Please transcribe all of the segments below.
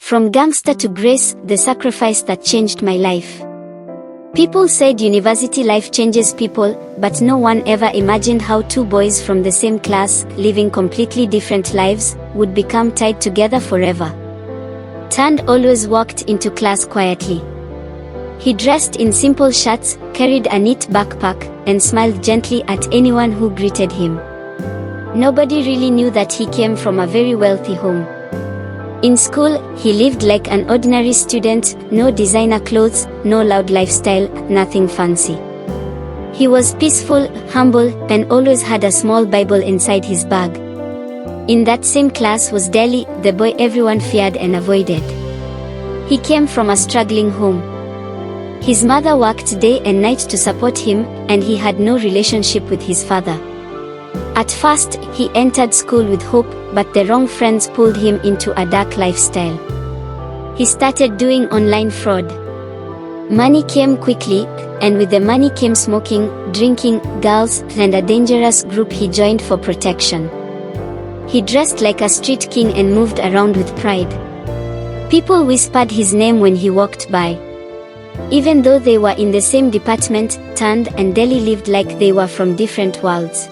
From gangster to grace, the sacrifice that changed my life. People said university life changes people, but no one ever imagined how two boys from the same class, living completely different lives, would become tied together forever. Tand always walked into class quietly. He dressed in simple shirts, carried a neat backpack, and smiled gently at anyone who greeted him. Nobody really knew that he came from a very wealthy home. In school, he lived like an ordinary student, no designer clothes, no loud lifestyle, nothing fancy. He was peaceful, humble, and always had a small Bible inside his bag. In that same class was Delhi, the boy everyone feared and avoided. He came from a struggling home. His mother worked day and night to support him, and he had no relationship with his father. At first, he entered school with hope, but the wrong friends pulled him into a dark lifestyle. He started doing online fraud. Money came quickly, and with the money came smoking, drinking, girls, and a dangerous group he joined for protection. He dressed like a street king and moved around with pride. People whispered his name when he walked by. Even though they were in the same department, Tand and Delhi lived like they were from different worlds.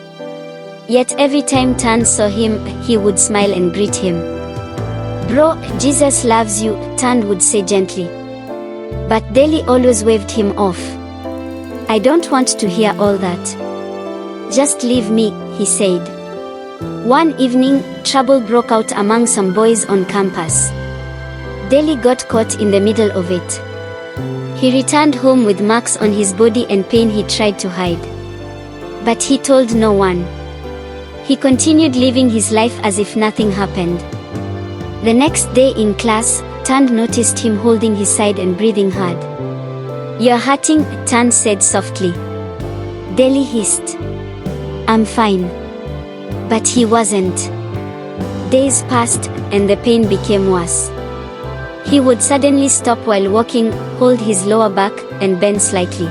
Yet every time Tand saw him, he would smile and greet him. "Bro, Jesus loves you," Tand would say gently. But Delhi always waved him off. "I don't want to hear all that. Just leave me," he said. One evening, trouble broke out among some boys on campus. Delhi got caught in the middle of it. He returned home with marks on his body and pain he tried to hide. But he told no one. He continued living his life as if nothing happened. The next day in class, Tand noticed him holding his side and breathing hard. "You're hurting," Tand said softly. Delhi hissed. "I'm fine." But he wasn't. Days passed, and the pain became worse. He would suddenly stop while walking, hold his lower back, and bend slightly.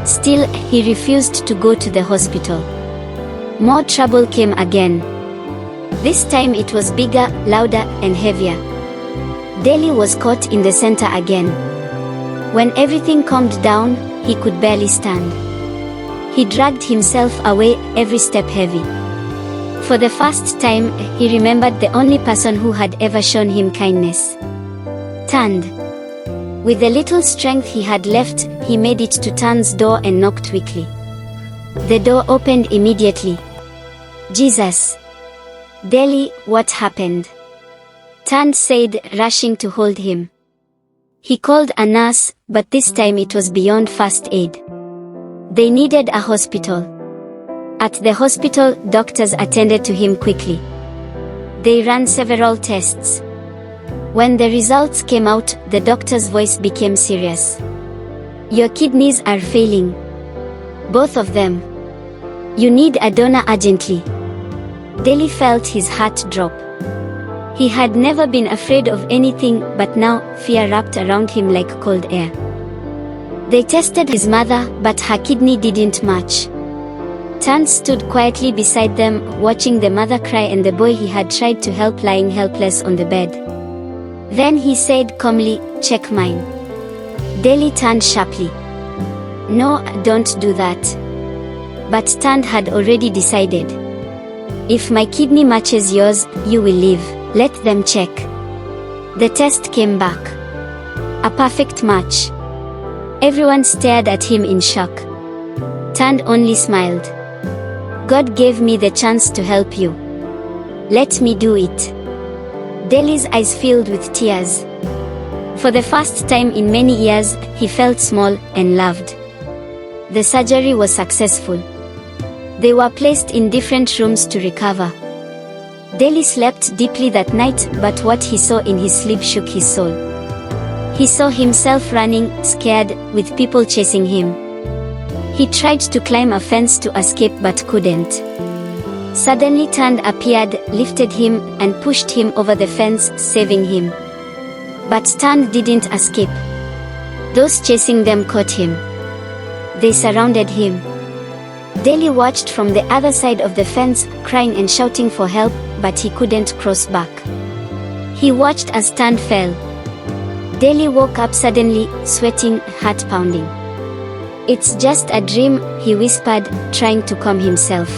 Still, he refused to go to the hospital. More trouble came again. This time it was bigger, louder, and heavier. Delhi was caught in the center again. When everything calmed down, he could barely stand. He dragged himself away, every step heavy. For the first time, he remembered the only person who had ever shown him kindness. Tand. With the little strength he had left, he made it to Tand's door and knocked weakly. The door opened immediately. "Jesus." "Delhi, what happened?" Tand said, rushing to hold him. He called a nurse, but this time it was beyond first aid. They needed a hospital. At the hospital, doctors attended to him quickly. They ran several tests. When the results came out, the doctor's voice became serious. "Your kidneys are failing. Both of them. You need a donor urgently." Delhi felt his heart drop. He had never been afraid of anything, but now, fear wrapped around him like cold air. They tested his mother, but her kidney didn't match. Tand stood quietly beside them, watching the mother cry and the boy he had tried to help lying helpless on the bed. Then he said calmly, "Check mine." Delhi turned sharply. "No, don't do that." But Tand had already decided. "If my kidney matches yours, you will live. Let them check." The test came back. A perfect match. Everyone stared at him in shock. Tand only smiled. "God gave me the chance to help you. Let me do it." Delhi's eyes filled with tears. For the first time in many years, he felt small and loved. The surgery was successful. They were placed in different rooms to recover. Delhi slept deeply that night, but what he saw in his sleep shook his soul. He saw himself running, scared, with people chasing him. He tried to climb a fence to escape but couldn't. Suddenly Tand appeared, lifted him, and pushed him over the fence, saving him. But Tand didn't escape. Those chasing them caught him. They surrounded him. Delhi watched from the other side of the fence, crying and shouting for help, but he couldn't cross back. He watched as Tan fell. Daly woke up suddenly, sweating, heart pounding. "It's just a dream," he whispered, trying to calm himself.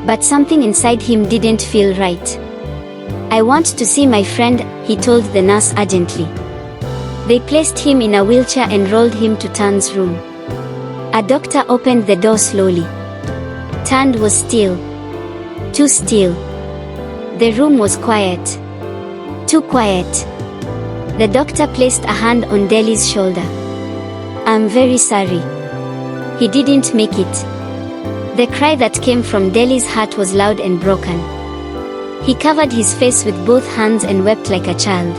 But something inside him didn't feel right. "I want to see my friend," he told the nurse urgently. They placed him in a wheelchair and rolled him to Tan's room. A doctor opened the door slowly. Tan was still. Too still. The room was quiet. Too quiet. The doctor placed a hand on Daly's shoulder. "I'm very sorry. He didn't make it." The cry that came from Daly's heart was loud and broken. He covered his face with both hands and wept like a child.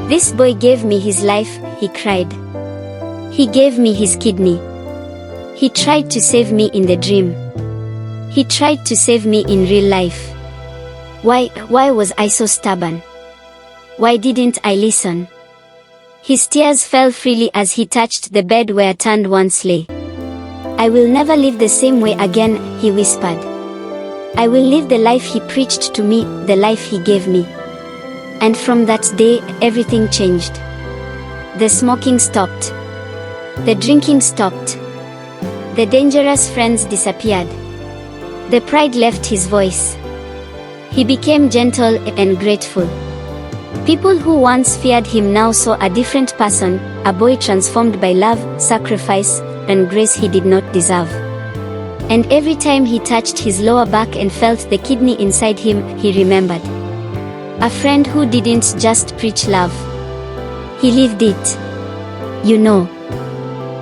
"This boy gave me his life," he cried. "He gave me his kidney. He tried to save me in the dream. He tried to save me in real life. Why was I so stubborn? Why didn't I listen?" His tears fell freely as he touched the bed where Tan once lay. "I will never live the same way again," he whispered. "I will live the life he preached to me, the life he gave me." And from that day, everything changed. The smoking stopped. The drinking stopped. The dangerous friends disappeared. The pride left his voice. He became gentle and grateful. People who once feared him now saw a different person, a boy transformed by love, sacrifice, and grace he did not deserve. And every time he touched his lower back and felt the kidney inside him, he remembered. A friend who didn't just preach love. He lived it. You know,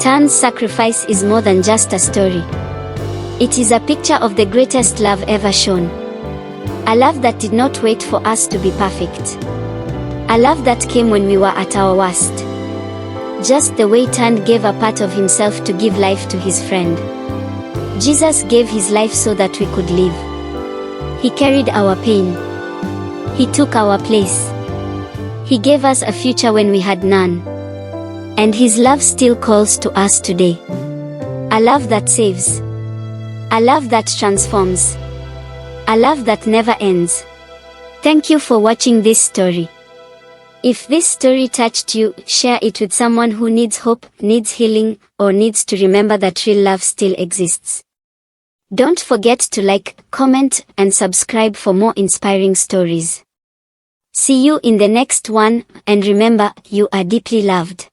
Tan's sacrifice is more than just a story. It is a picture of the greatest love ever shown. A love that did not wait for us to be perfect. A love that came when we were at our worst. Just the way Tan gave a part of himself to give life to his friend. Jesus gave his life so that we could live. He carried our pain. He took our place. He gave us a future when we had none. And his love still calls to us today. A love that saves. A love that transforms. A love that never ends. Thank you for watching this story. If this story touched you, share it with someone who needs hope, needs healing, or needs to remember that real love still exists. Don't forget to like, comment, and subscribe for more inspiring stories. See you in the next one, and remember, you are deeply loved.